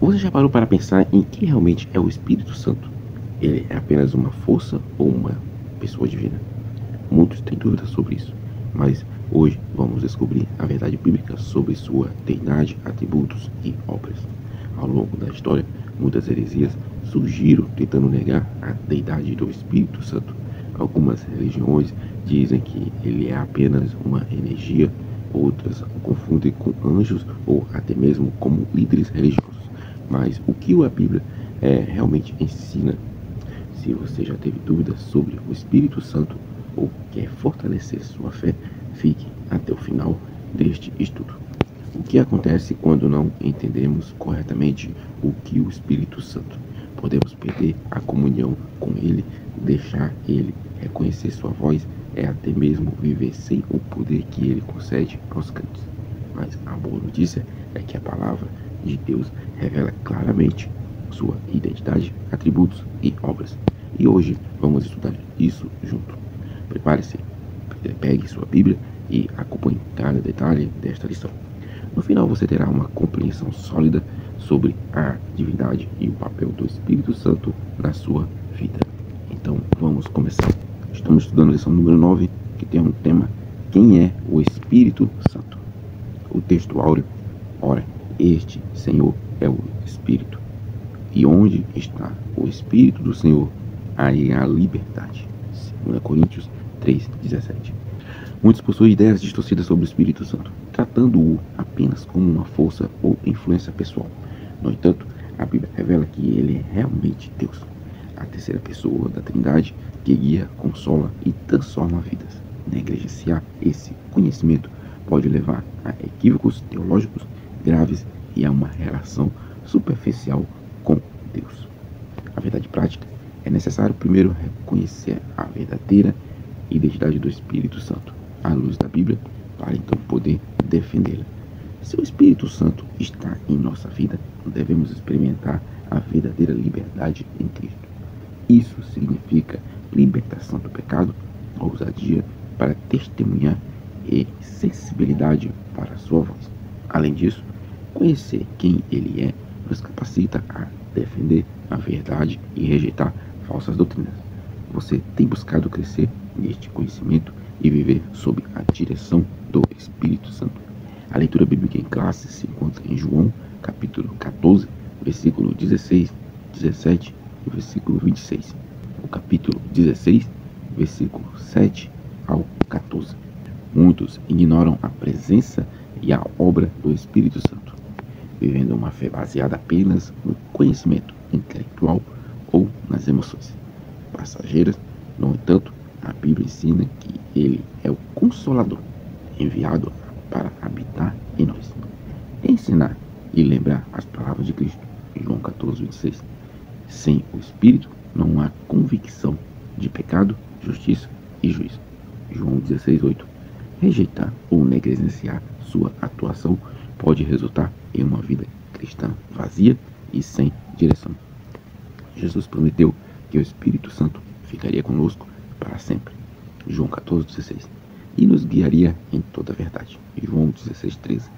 Você já parou para pensar em quem realmente é o Espírito Santo? Ele é apenas uma força ou uma pessoa divina? Muitos têm dúvidas sobre isso, mas hoje vamos descobrir a verdade bíblica sobre sua deidade, atributos e obras. Ao longo da história, muitas heresias surgiram tentando negar a deidade do Espírito Santo. Algumas religiões dizem que ele é apenas uma energia, outras o confundem com anjos ou até mesmo como líderes religiosos. Mas o que a Bíblia realmente ensina? Se você já teve dúvidas sobre o Espírito Santo ou quer fortalecer sua fé, fique até o final deste estudo. O que acontece quando não entendemos corretamente o que o Espírito Santo? Podemos perder a comunhão com Ele, deixar Ele reconhecer sua voz, até mesmo viver sem o poder que Ele concede aos crentes. Mas a boa notícia é que a palavra de Deus revela claramente sua identidade, atributos e obras. E hoje vamos estudar isso junto. Prepare-se, pegue sua Bíblia e acompanhe cada detalhe desta lição. No final você terá uma compreensão sólida sobre a divindade e o papel do Espírito Santo na sua vida. Então vamos começar. Estamos estudando a lição número 9, que tem um tema: quem é o Espírito Santo? O texto áureo: ora, este Senhor é o Espírito. E onde está o Espírito do Senhor, aí há liberdade. 2 Coríntios 3:17. Muitos possuem ideias distorcidas sobre o Espírito Santo, tratando-o apenas como uma força ou influência pessoal. No entanto, a Bíblia revela que ele é realmente Deus, a terceira pessoa da Trindade que guia, consola e transforma vidas. Negligenciar esse conhecimento pode levar a equívocos teológicos graves e a uma relação superficial com Deus. A verdade prática: é necessário primeiro reconhecer a verdadeira identidade do Espírito Santo, à luz da Bíblia, para então poder defendê-la. Se o Espírito Santo está em nossa vida, devemos experimentar a verdadeira liberdade em Cristo. Isso significa libertação do pecado, ousadia para testemunhar e sensibilidade para a sua voz. Além disso, conhecer quem Ele é nos capacita a defender a verdade e rejeitar falsas doutrinas. Você tem buscado crescer neste conhecimento e viver sob a direção do Espírito Santo? A leitura bíblica em classe se encontra em João, capítulo 14, versículo 16, 17 e versículo 26. O capítulo 16, versículo 7 ao 14. Muitos ignoram a presença e a obra do Espírito Santo, vivendo uma fé baseada apenas no conhecimento intelectual ou nas emoções passageiras. No entanto, a Bíblia ensina que Ele é o Consolador, enviado para habitar em nós. Ensinar e lembrar as palavras de Cristo, João 14:26. Sem o Espírito não há convicção de pecado, justiça e juízo. João 16:8. Rejeitar ou negligenciar sua atuação pode resultar em uma vida cristã vazia e sem direção. Jesus prometeu que o Espírito Santo ficaria conosco para sempre, João 14:16, e nos guiaria em toda a verdade, João 16:13.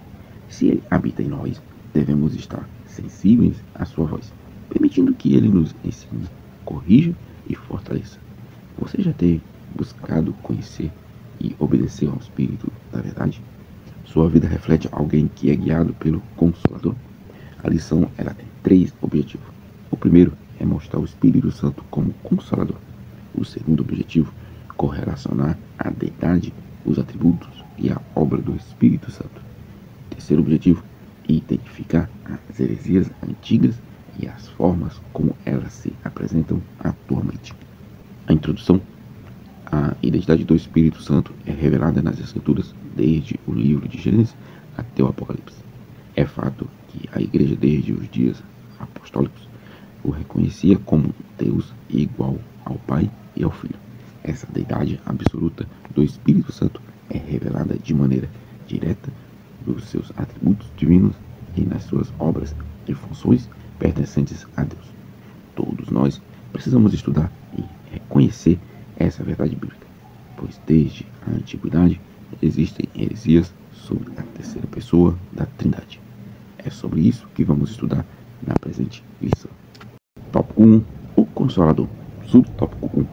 Se Ele habita em nós, devemos estar sensíveis à sua voz, permitindo que Ele nos ensine, corrija e fortaleça. Você já tem buscado conhecer e obedecer ao Espírito da verdade? Sua vida reflete alguém que é guiado pelo Consolador? A lição tem 3 objetivos. O primeiro é mostrar o Espírito Santo como Consolador. O segundo objetivo: correlacionar a deidade, os atributos e a obra do Espírito Santo. O terceiro objetivo: identificar as heresias antigas e as formas como elas se apresentam atualmente. A introdução: a identidade do Espírito Santo é revelada nas Escrituras desde o livro de Gênesis até o Apocalipse. É fato que a igreja, desde os dias apostólicos, o reconhecia como Deus igual ao Pai e ao Filho. Essa deidade absoluta do Espírito Santo é revelada de maneira direta nos seus atributos divinos e nas suas obras e funções pertencentes a Deus. Todos nós precisamos estudar e reconhecer essa verdade bíblica, pois desde a antiguidade existem heresias sobre a terceira pessoa da Trindade. É sobre isso que vamos estudar na presente lição. Tópico 1. O Consolador. Subtópico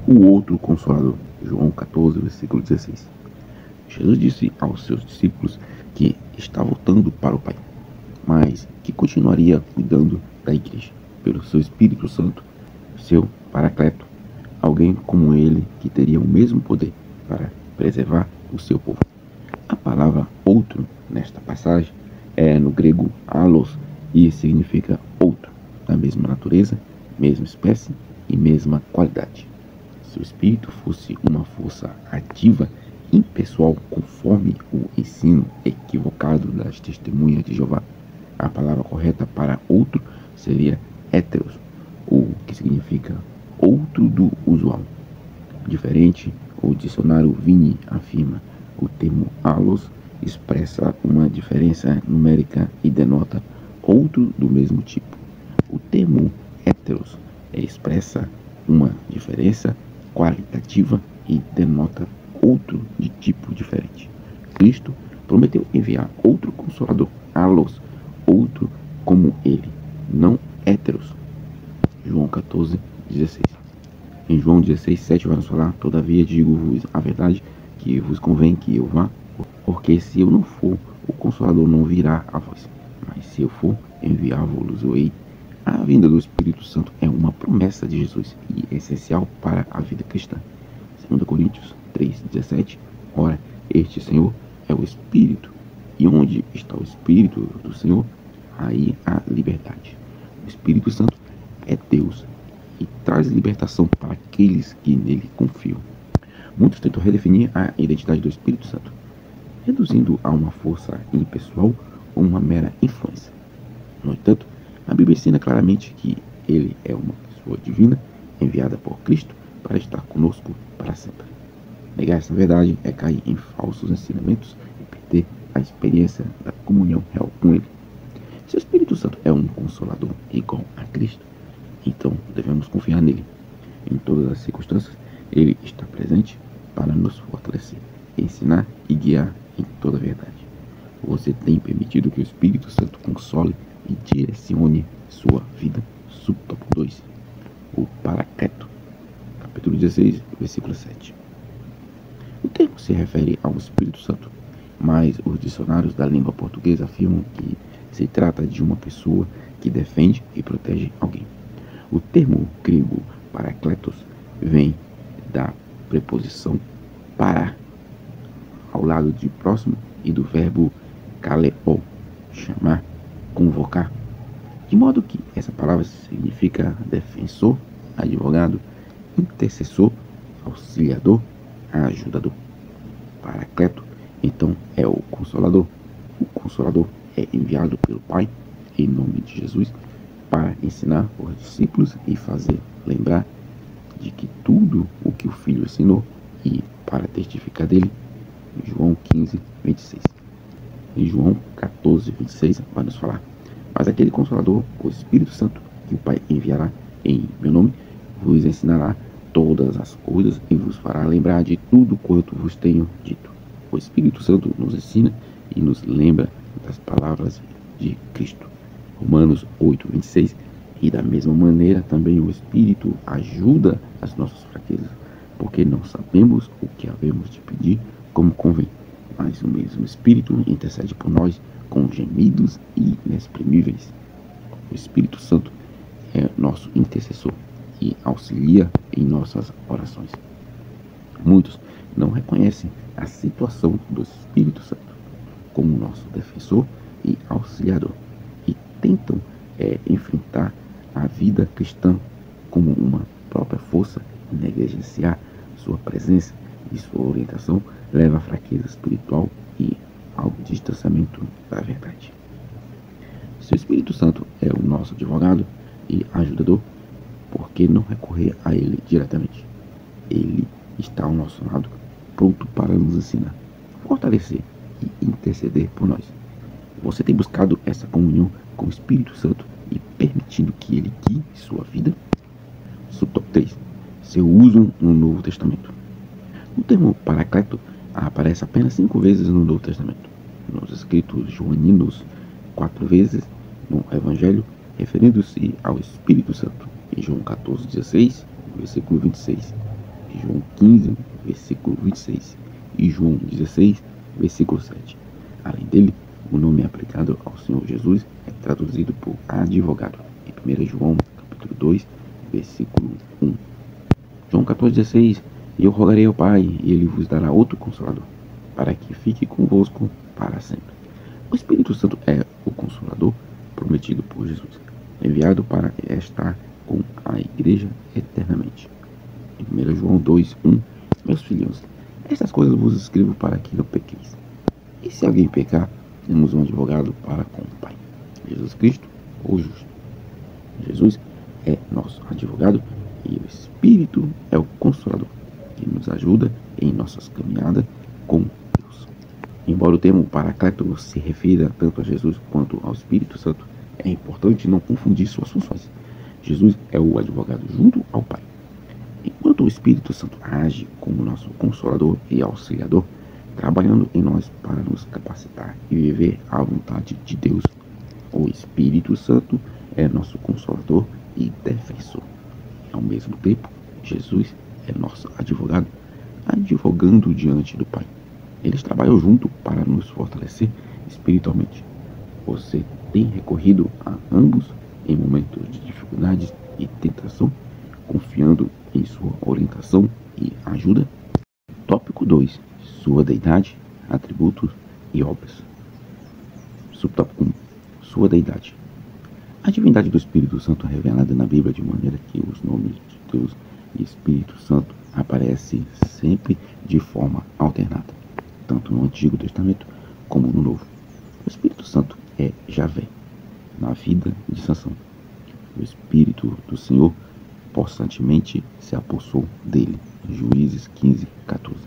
1. O outro Consolador. João 14, versículo 16. Jesus disse aos seus discípulos que está voltando para o Pai, mas que continuaria cuidando da igreja pelo seu Espírito Santo, seu Paracleto, alguém como ele que teria o mesmo poder para preservar o seu povo. A palavra outro nesta passagem é no grego allos e significa outro, da mesma natureza, mesma espécie e mesma qualidade. Se o Espírito fosse uma força ativa impessoal conforme o ensino equivocado das testemunhas de Jeová, a palavra correta para outro seria héteros, o que significa outro do usual. Diferente, o dicionário Vini afirma o termo allos expressa uma diferença numérica e denota outro do mesmo tipo. O termo héteros expressa uma diferença qualitativa e denota outro de tipo diferente. Cristo prometeu enviar outro Consolador, allos, outro como ele, não héteros. João 14, 16. Em João 16, 7 vai nos falar: todavia digo-vos a verdade, que vos convém que eu vá, porque se eu não for, o Consolador não virá a vós, mas se eu for, enviá-vos-ei. A vinda do Espírito Santo é uma promessa de Jesus e essencial para a vida cristã. 2 Coríntios 3,17. Ora, este Senhor é o Espírito, e onde está o Espírito do Senhor, aí há liberdade. O Espírito Santo é Deus e traz libertação para aqueles que nele confiam. Muitos tentam redefinir a identidade do Espírito Santo, reduzindo a uma força impessoal ou uma mera influência. No entanto, a Bíblia ensina claramente que ele é uma pessoa divina, enviada por Cristo para estar conosco para sempre. Negar essa verdade é cair em falsos ensinamentos e perder a experiência da comunhão real com ele. Se o Espírito Santo é um consolador igual a Cristo, então devemos confiar nele. Em todas as circunstâncias, ele está presente para nos fortalecer, ensinar e guiar em toda a verdade. Você tem permitido que o Espírito Santo console e direcione sua vida? Subtópico 2. O Paracleto. Capítulo 16, versículo 7. O termo se refere ao Espírito Santo, mas os dicionários da língua portuguesa afirmam que se trata de uma pessoa que defende e protege alguém. O termo grego Paracletos vem da preposição para, ao lado de próximo, e do verbo kaleo, chamar, convocar, de modo que essa palavra significa defensor, advogado, intercessor, auxiliador, ajudador. Paracleto, então, é o Consolador. O Consolador é enviado pelo Pai, em nome de Jesus, para ensinar os discípulos e fazer lembrar de que tudo o que o Filho ensinou e para testificar dele. João 15, 26. Em João 14, 26 vai nos falar: mas aquele Consolador, o Espírito Santo, que o Pai enviará em meu nome, vos ensinará todas as coisas e vos fará lembrar de tudo quanto vos tenho dito. O Espírito Santo nos ensina e nos lembra das palavras de Cristo. Romanos 8, 26. E da mesma maneira também o Espírito ajuda as nossas fraquezas, porque não sabemos o que havemos de pedir como convém, mas o mesmo Espírito intercede por nós com gemidos inexprimíveis. O Espírito Santo é nosso intercessor e auxilia em nossas orações. Muitos não reconhecem a situação do Espírito Santo como nosso defensor e auxiliador e tentam enfrentar a vida cristã como uma própria força e negligenciar sua presença e sua orientação leva à fraqueza espiritual e ao distanciamento da verdade. Se o Espírito Santo é o nosso advogado e ajudador, por que não recorrer a ele diretamente? Ele está ao nosso lado, pronto para nos ensinar, fortalecer e interceder por nós. Você tem buscado essa comunhão com o Espírito Santo e permitindo que ele guie sua vida? Subtópico 3. Seu uso no Novo Testamento. O termo Paracleto aparece apenas 5 vezes no Novo Testamento. Nos escritos joaninos, 4 vezes, no Evangelho, referindo-se ao Espírito Santo, em João 14,16, versículo 26, João 15, versículo 26 e João 16, versículo 7. Além dele, o nome aplicado ao Senhor Jesus é traduzido por advogado, em 1 João capítulo 2, versículo 1. João 14,16, e eu rogarei ao Pai, e ele vos dará outro Consolador, para que fique convosco para sempre. O Espírito Santo é o Consolador prometido por Jesus, enviado para estar com a Igreja eternamente. Em 1 João 2,1, meus filhos, estas coisas vos escrevo para que não pequeis. E se alguém pecar, temos um advogado para com o Pai, Jesus Cristo, o justo. Jesus é nosso advogado e o Espírito é o Consolador, que nos ajuda em nossas caminhadas com Deus. Embora o termo Paracleto se refira tanto a Jesus quanto ao Espírito Santo, é importante não confundir suas funções. Jesus é o advogado junto ao Pai, enquanto o Espírito Santo age como nosso Consolador e Auxiliador, trabalhando em nós para nos capacitar e viver a vontade de Deus. O Espírito Santo é nosso Consolador e defensor. Ao mesmo tempo, Jesus é nosso advogado, advogando diante do Pai. Eles trabalham junto para nos fortalecer espiritualmente. Você tem recorrido a ambos em momentos de dificuldades e tentação, confiando em sua orientação e ajuda? Tópico 2. Sua deidade, atributos e obras. Subtópico 1. Sua deidade. A divindade do Espírito Santo é revelada na Bíblia de maneira que os nomes de Deus e Espírito Santo aparecem sempre de forma alternada, tanto no Antigo Testamento como no Novo. O Espírito Santo é Javé, na vida de Sansão. O Espírito do Senhor possantemente se apossou dele. Juízes 15, 14.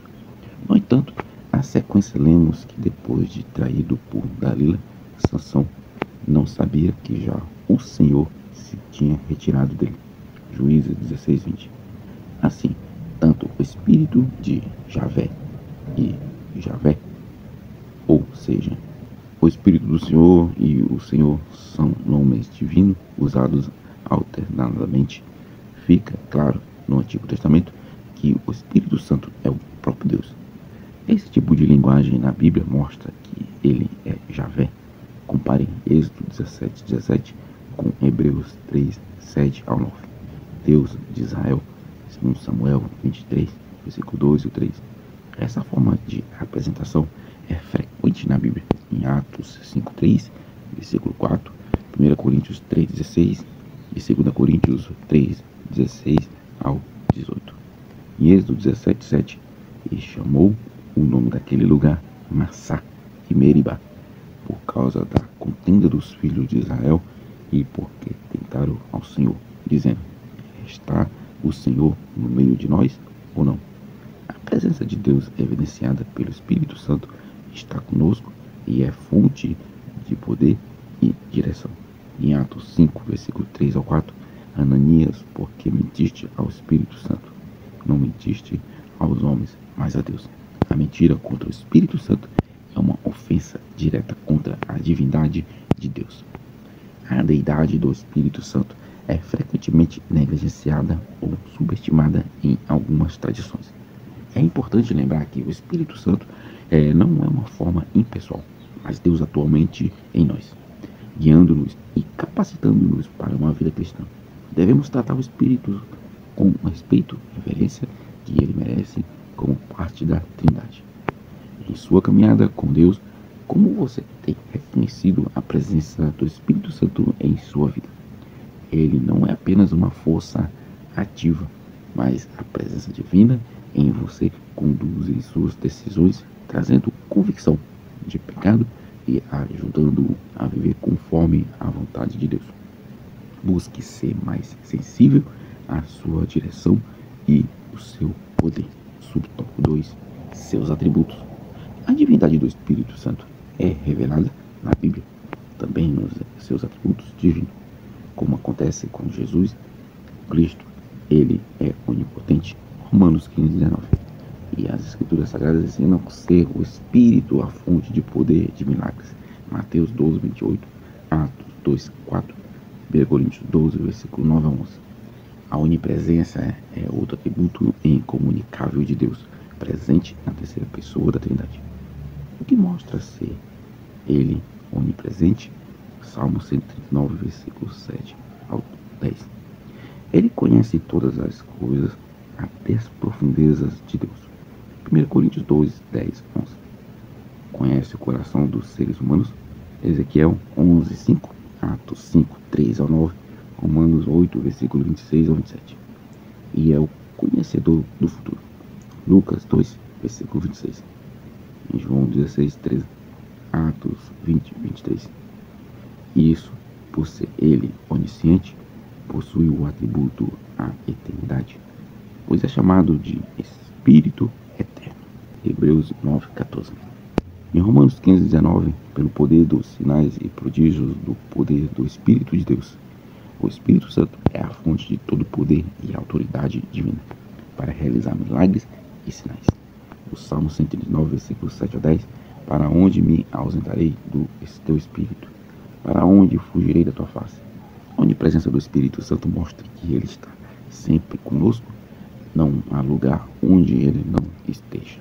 No entanto, na sequência lemos que depois de traído por Dalila, Sansão não sabia que já o Senhor se tinha retirado dele. Juízes 16, 20. Assim, tanto o Espírito de Javé e Javé, ou seja, o Espírito do Senhor e o Senhor são nomes divinos usados alternadamente. Fica claro no Antigo Testamento que o Espírito Santo é o próprio Deus. Esse tipo de linguagem na Bíblia mostra que ele é Javé. Comparem Êxodo 17, 17 com Hebreus 3, 7 ao 9. Deus de Israel, segundo Samuel 23, versículo 2 e 3. Essa forma de apresentação é frequente na Bíblia, em Atos 5, 3, versículo 4, 1 Coríntios 3, 16 e 2 Coríntios 3, 16 ao 18. Em Êxodo 17, 7, e chamou o nome daquele lugar Massá e Meribá, por causa da contenda dos filhos de Israel e porque tentaram ao Senhor, dizendo: está o Senhor no meio de nós ou não? A presença de Deus evidenciada pelo Espírito Santo está conosco e é fonte de poder e direção. Em Atos 5, versículo 3 ao 4, Ananias, porque mentiste ao Espírito Santo, não mentiste aos homens, mas a Deus. A mentira contra o Espírito Santo é uma ofensa direta contra a divindade de Deus. A deidade do Espírito Santo é frequentemente negligenciada ou subestimada em algumas tradições. É importante lembrar que o Espírito Santo não é uma forma impessoal, mas Deus atualmente em nós, guiando-nos e capacitando-nos para uma vida cristã. Devemos tratar o Espírito com respeito e reverência que ele merece como parte da Trindade. Em sua caminhada com Deus, como você tem reconhecido a presença do Espírito Santo em sua vida? Ele não é apenas uma força ativa, mas a presença divina em você conduz em suas decisões, trazendo convicção de pecado e ajudando-o a viver conforme a vontade de Deus. Busque ser mais sensível à sua direção e o seu poder. Subtópico 2. Seus atributos. A divindade do Espírito Santo é revelada na Bíblia, também nos seus atributos divinos, como acontece com Jesus Cristo. Ele é onipotente. Romanos 15, 19. E as Escrituras Sagradas ensinam ser o Espírito a fonte de poder de milagres. Mateus 12, 28, Atos 2, 4, 1 Coríntios 12, versículo 9 a 11. A onipresença é outro atributo incomunicável de Deus, presente na terceira pessoa da Trindade. O que mostra ser Ele onipresente? Salmo 139, versículo 7 ao 10. Ele conhece todas as coisas, até as profundezas de Deus. 1 Coríntios 12, 10, 11. Conhece o coração dos seres humanos? Ezequiel 11, 5. Atos 5, 3 ao 9. Romanos 8, versículo 26 ao 27. E é o conhecedor do futuro. Lucas 2, versículo 26. Em João 16, 13. Atos 20, 23. E isso, por ser ele onisciente, possui o atributo a eternidade, pois é chamado de Espírito Eterno. Hebreus 9, 14. Em Romanos 15, 19, pelo poder dos sinais e prodígios do poder do Espírito de Deus, o Espírito Santo é a fonte de todo poder e autoridade divina para realizar milagres e sinais. O Salmo 109, versículos 7 a 10. Para onde me ausentarei do teu Espírito? Para onde fugirei da tua face? A onipresença do Espírito Santo mostra que ele está sempre conosco. Não há lugar onde ele não esteja.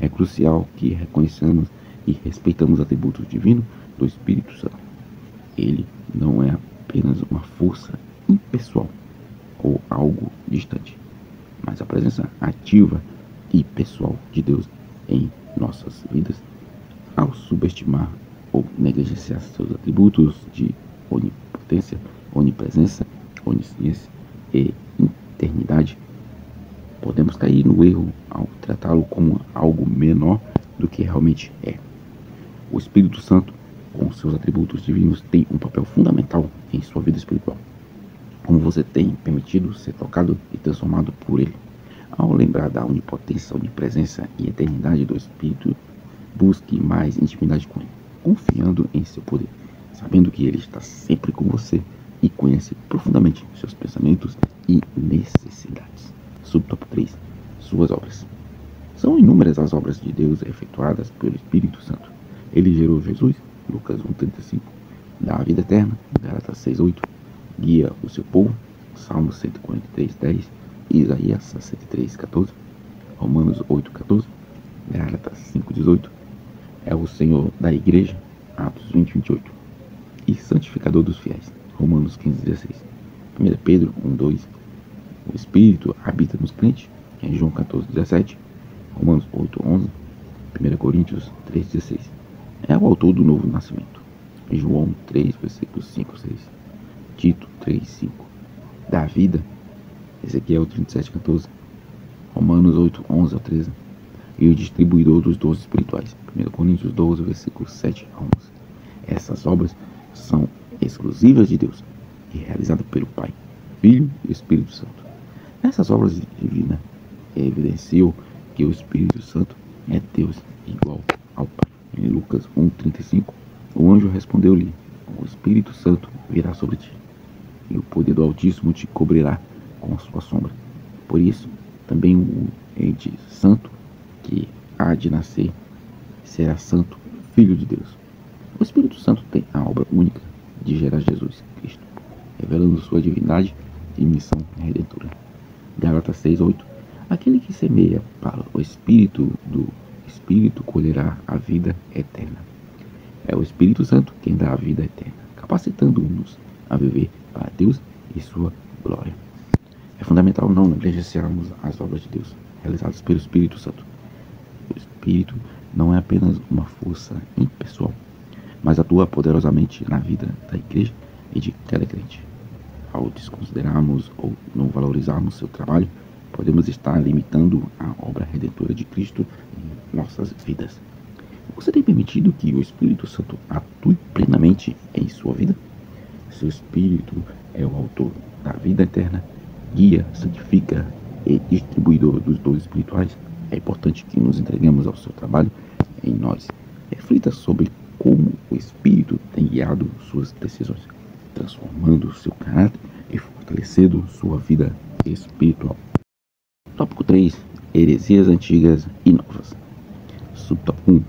É crucial que reconheçamos e respeitamos os atributos divinos do Espírito Santo. Ele não é apenas uma força impessoal ou algo distante, mas a presença ativa e pessoal de Deus em nossas vidas. Ao subestimar ou negligenciar seus atributos de onipotência, onipresença, onisciência e eternidade, podemos cair no erro ao tratá-lo como algo menor do que realmente é. O Espírito Santo, com seus atributos divinos, tem um papel fundamental em sua vida espiritual. Como você tem permitido ser tocado e transformado por ele? Ao lembrar da onipotência, onipresença e eternidade do Espírito, busque mais intimidade com ele, confiando em seu poder, sabendo que ele está sempre com você e conhece profundamente seus pensamentos e necessidades. Subtópico 3. Suas obras. São inúmeras as obras de Deus efetuadas pelo Espírito Santo. Ele gerou Jesus, Lucas 1,35, dá a vida eterna, Gálatas 6,8, guia o seu povo, Salmo 143, 10, Isaías 63, 14, Romanos 8, 14, Gálatas 5, 18, é o Senhor da Igreja, Atos 20, 28, e santificador dos fiéis, Romanos 15, 16, 1 Pedro 1, 2, o Espírito habita nos crentes, em João 14, 17, Romanos 8, 11, 1 Coríntios 3, 16, é o autor do novo nascimento, João 3, versículos 5, 6, Tito 3, 5, da vida, Ezequiel 37, 14, Romanos 8, 11 ao 13, e o distribuidor dos dons espirituais, 1 Coríntios 12, versículos 7 a 11. Essas obras são exclusivas de Deus e realizadas pelo Pai, Filho e Espírito Santo. Essas obras divinas evidenciam que o Espírito Santo é Deus igual ao Pai. Em Lucas 1,35, o anjo respondeu-lhe: o Espírito Santo virá sobre ti, e o poder do Altíssimo te cobrirá com a sua sombra. Por isso, também o ente santo que há de nascer será santo, filho de Deus. O Espírito Santo tem a obra única de gerar Jesus Cristo, revelando sua divindade e missão redentora. Gálatas 6:8. Aquele que semeia para o Espírito do Espírito colherá a vida eterna. É o Espírito Santo quem dá a vida eterna, capacitando-nos a viver para Deus e sua glória. É fundamental não negligenciarmos as obras de Deus, realizadas pelo Espírito Santo. O Espírito não é apenas uma força impessoal, mas atua poderosamente na vida da igreja e de cada crente. Ao desconsiderarmos ou não valorizarmos seu trabalho, podemos estar limitando a obra redentora de Cristo em nossas vidas. Você tem permitido que o Espírito Santo atue plenamente em sua vida? Seu Espírito é o autor da vida eterna, guia, santifica e distribuidor dos dons espirituais. É importante que nos entreguemos ao seu trabalho em nós. Reflita sobre como o Espírito tem guiado suas decisões, transformando seu caráter e fortalecendo sua vida espiritual. Tópico 3. Heresias antigas e novas. Subtópico 1.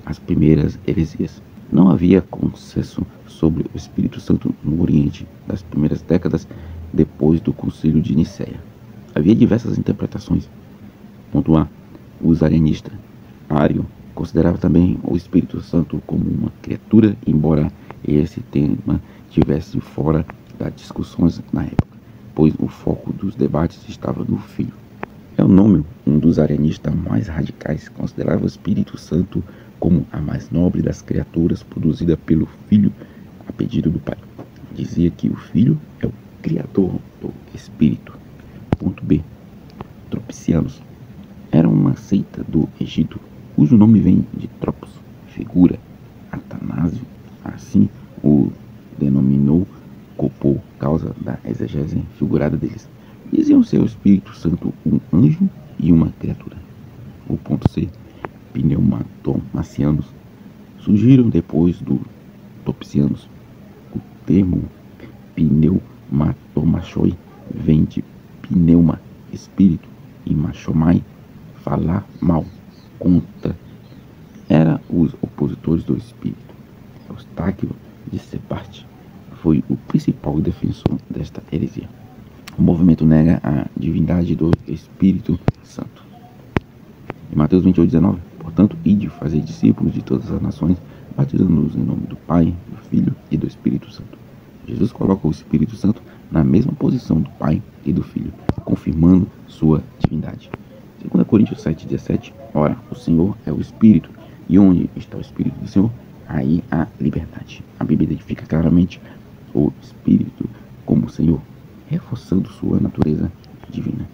As primeiras heresias. Não havia consenso sobre o Espírito Santo no Oriente das primeiras décadas depois do Concílio de Nicéia. Havia diversas interpretações. Ponto A. Os arianistas. Ário considerava também o Espírito Santo como uma criatura, embora esse tema estivesse fora das discussões na época, pois o foco dos debates estava no Filho. Eunômio, um dos arianistas mais radicais, considerava o Espírito Santo como a mais nobre das criaturas produzida pelo Filho a pedido do Pai. Dizia que o Filho é o criador do Espírito. Ponto B. Tropicianos. Era uma seita do Egito, cujo nome vem de Tropos, figura. Atanásio, assim o denominou por causa da exegese figurada deles. Diziam ser o Espírito Santo um anjo e uma criatura. O ponto C. Pneumatomacianos. Surgiram depois do Topsianos. O termo pneumatomachoi vem de pneuma, espírito, e machomai, falar mal, contra. Era os opositores do espírito. Eustáquio de Sebarte foi o principal defensor desta heresia. O movimento nega a divindade do Espírito Santo. Em Mateus 28:19, portanto, ide fazer discípulos de todas as nações, batizando-os em nome do Pai, do Filho e do Espírito Santo. Jesus coloca o Espírito Santo na mesma posição do Pai e do Filho, confirmando sua divindade. 2 Coríntios 7:17, ora, o Senhor é o Espírito, e onde está o Espírito do Senhor, aí há liberdade. A Bíblia identifica claramente o Espírito como Senhor, reforçando sua natureza divina.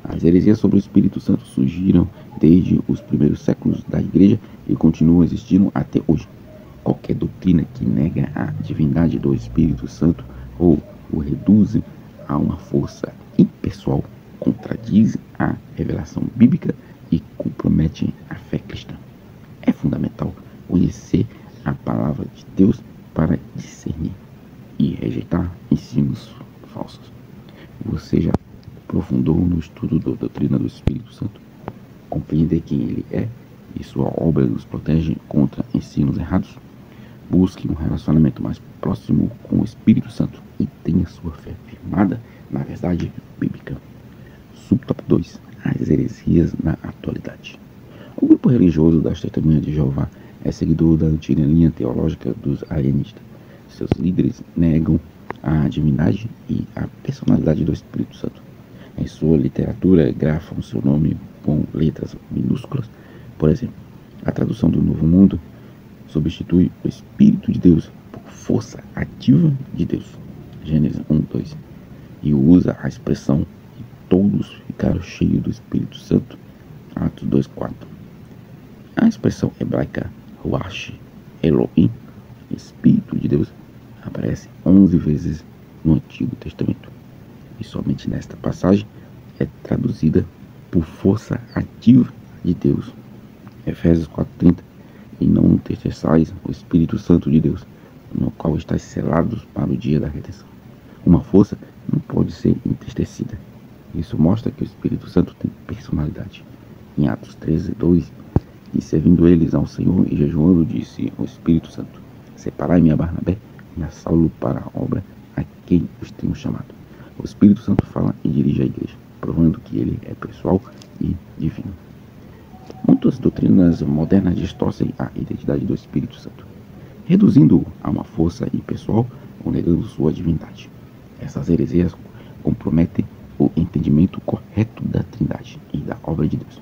As heresias sobre o Espírito Santo surgiram desde os primeiros séculos da Igreja e continuam existindo até hoje. Qualquer doutrina que nega a divindade do Espírito Santo ou o reduz a uma força impessoal contradiz a revelação bíblica e compromete a fé cristã. É fundamental conhecer a palavra de Deus para discernir e rejeitar ensinos falsos. Você já aprofundou no estudo da doutrina do Espírito Santo? Compreender quem ele é e sua obra nos protege contra ensinos errados? Busque um relacionamento mais próximo com o Espírito Santo e tenha sua fé firmada na verdade bíblica. Subtópico 2. As heresias na atualidade. O grupo religioso das Testemunhas de Jeová é seguidor da antiga linha teológica dos arianistas. Seus líderes negam a divindade e a personalidade do Espírito Santo. Em sua literatura, grafam seu nome com letras minúsculas. Por exemplo, a tradução do Novo Mundo substitui o Espírito de Deus por força ativa de Deus, Gênesis 1:2, e usa a expressão e todos ficaram cheios do Espírito Santo, Atos 2:4. A expressão hebraica Ruach Elohim, Espírito de Deus, aparece 11 vezes no Antigo Testamento, e somente nesta passagem é traduzida por força ativa de Deus, Efésios 4:30, e não entristeçais o Espírito Santo de Deus, no qual estáis selados para o dia da redenção. Uma força não pode ser entristecida. Isso mostra que o Espírito Santo tem personalidade. Em Atos 13:2, e servindo eles ao Senhor e jejuando, disse o Espírito Santo: separai-me a Barnabé e a Saulo para a obra a quem os tenho chamado. O Espírito Santo fala e dirige a igreja, provando que ele é pessoal e divino. Muitas doutrinas modernas distorcem a identidade do Espírito Santo, reduzindo-o a uma força impessoal ou negando sua divindade. Essas heresias comprometem o entendimento correto da Trindade e da obra de Deus.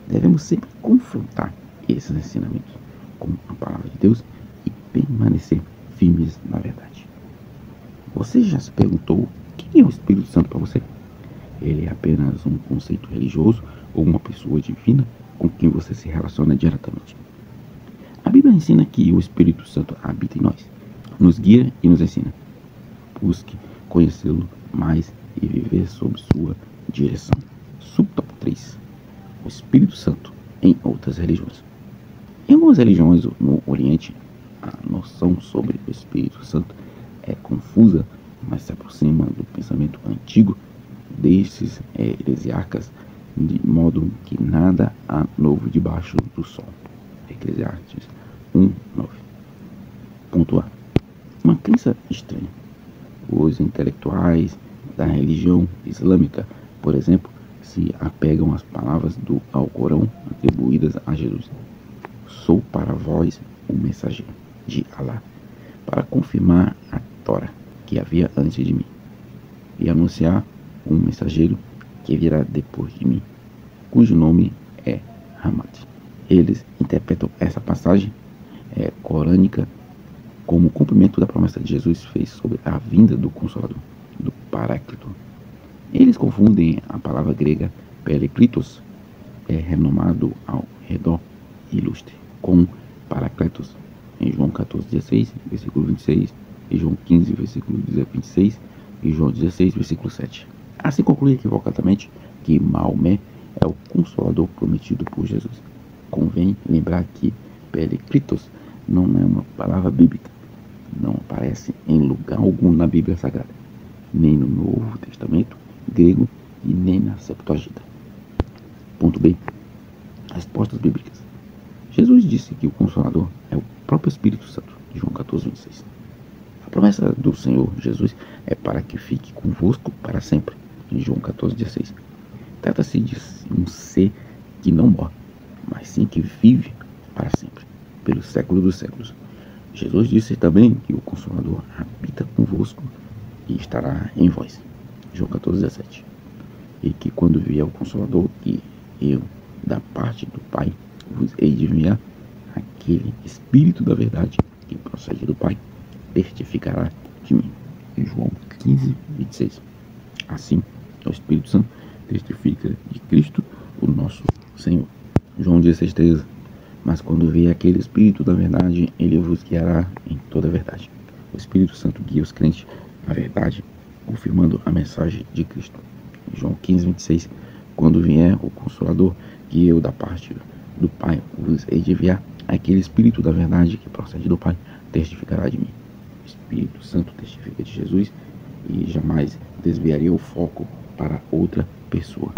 Devemos sempre confrontar esses ensinamentos com a palavra de Deus e permanecer firmes na verdade. Você já se perguntou quem é o Espírito Santo para você? Ele é apenas um conceito religioso ou uma pessoa divina com quem você se relaciona diretamente? A Bíblia ensina que o Espírito Santo habita em nós, nos guia e nos ensina. Busque conhecê-lo mais e viver sob sua direção. Subtópico 3. O Espírito Santo em outras religiões. Em algumas religiões no Oriente, a noção sobre o Espírito Santo é confusa, mas se aproxima do pensamento antigo destes heresiarcas, de modo que nada há novo debaixo do sol. Eclesiastes 1:9. Ponto A. uma crença estranha. Os intelectuais da religião islâmica, por exemplo, se apegam às palavras do Alcorão atribuídas a Jesus. Sou para vós o mensageiro de Alá, para confirmar a Tora que havia antes de mim, e anunciar um mensageiro que virá depois de mim, cujo nome é Hamad. Eles interpretam essa passagem corânica como cumprimento da promessa que Jesus fez sobre a vinda do Consolador, do Paráclito. Eles confundem a palavra grega Periklitos, renomado ao redor ilustre, com Paracletos, em João 14,16, versículo 26, e João 15, versículo 26, e João 16, versículo 7. Assim conclui equivocadamente que Maomé é o Consolador prometido por Jesus. Convém lembrar que Periklitos não é uma palavra bíblica, não aparece em lugar algum na Bíblia Sagrada, nem no Novo Testamento grego e nem na Septuaginta. Ponto B. Respostas bíblicas. Jesus disse que o Consolador é o próprio Espírito Santo, de João 14, 26. A promessa do Senhor Jesus é para que fique convosco para sempre, em João 14, 16. Trata-se de um ser que não morre, mas sim que vive para sempre, pelos séculos dos séculos. Jesus disse também que o Consolador habita convosco e estará em vós, João 14, 17. E que quando vier o Consolador, que eu, da parte do Pai, vos hei de enviar, aquele Espírito da verdade que procede do Pai, testificará de mim, em João 15, 26. Assim, o Espírito Santo testifica de Cristo, o nosso Senhor. João 16, 13. Mas quando vier aquele Espírito da verdade, ele vos guiará em toda a verdade. O Espírito Santo guia os crentes à verdade, confirmando a mensagem de Cristo. João 15, 26. Quando vier o Consolador, que eu da parte do Pai vos hei de enviar, aquele Espírito da verdade que procede do Pai testificará de mim. O Espírito Santo testifica de Jesus e jamais desviaria o foco para outra pessoa.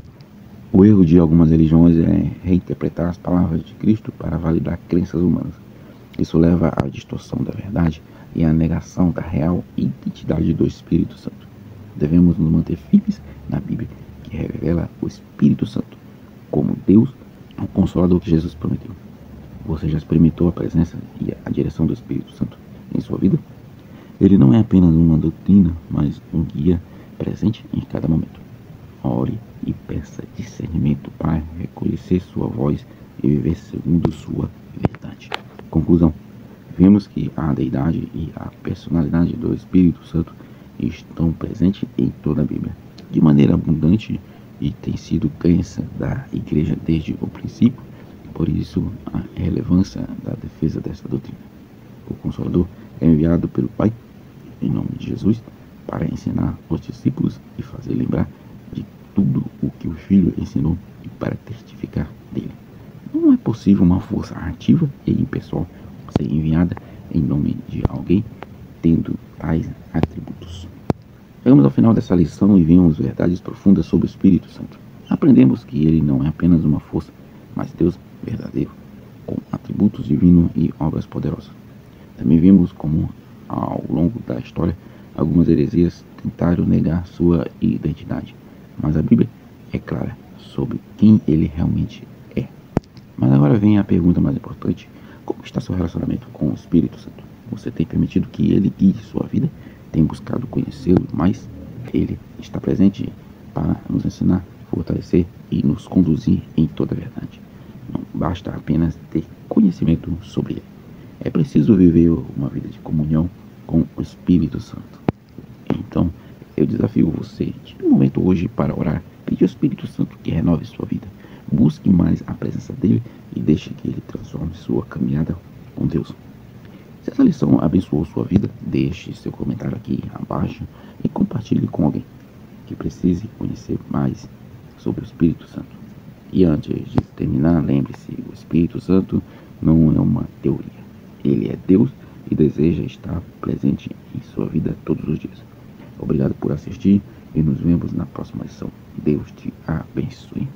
O erro de algumas religiões é reinterpretar as palavras de Cristo para validar crenças humanas. Isso leva à distorção da verdade e à negação da real identidade do Espírito Santo. Devemos nos manter firmes na Bíblia, que revela o Espírito Santo como Deus, o Consolador que Jesus prometeu. Você já experimentou a presença e a direção do Espírito Santo em sua vida? Ele não é apenas uma doutrina, mas um guia presente em cada momento. Ore e peça discernimento para reconhecer sua voz e viver segundo sua verdade. Conclusão. Vemos que a deidade e a personalidade do Espírito Santo estão presentes em toda a Bíblia, de maneira abundante, e tem sido crença da Igreja desde o princípio. Por isso, a relevância da defesa dessa doutrina. O Consolador é enviado pelo Pai, em nome de Jesus, para ensinar os discípulos e fazer lembrar de tudo o que o Filho ensinou e para testificar dele. Não é possível uma força ativa e impessoal ser enviada em nome de alguém tendo tais atributos. Chegamos ao final dessa lição e vimos verdades profundas sobre o Espírito Santo. Aprendemos que ele não é apenas uma força, mas Deus verdadeiro, com atributos divinos e obras poderosas. Também vimos como, ao longo da história, algumas heresias tentaram negar sua identidade, mas a Bíblia é clara sobre quem ele realmente é. Mas agora vem a pergunta mais importante: como está seu relacionamento com o Espírito Santo? Você tem permitido que ele guie sua vida? Tem buscado conhecê-lo mais? Ele está presente para nos ensinar, fortalecer e nos conduzir em toda a verdade. Não basta apenas ter conhecimento sobre ele. É preciso viver uma vida de comunhão com o Espírito Santo. Então, eu desafio você, tire um momento hoje para orar, pedir ao Espírito Santo que renove sua vida. Busque mais a presença dele e deixe que ele transforme sua caminhada com Deus. Se essa lição abençoou sua vida, deixe seu comentário aqui abaixo e compartilhe com alguém que precise conhecer mais sobre o Espírito Santo. E antes de terminar, lembre-se, o Espírito Santo não é uma teoria. Ele é Deus e deseja estar presente em sua vida todos os dias. Obrigado por assistir e nos vemos na próxima lição. Deus te abençoe.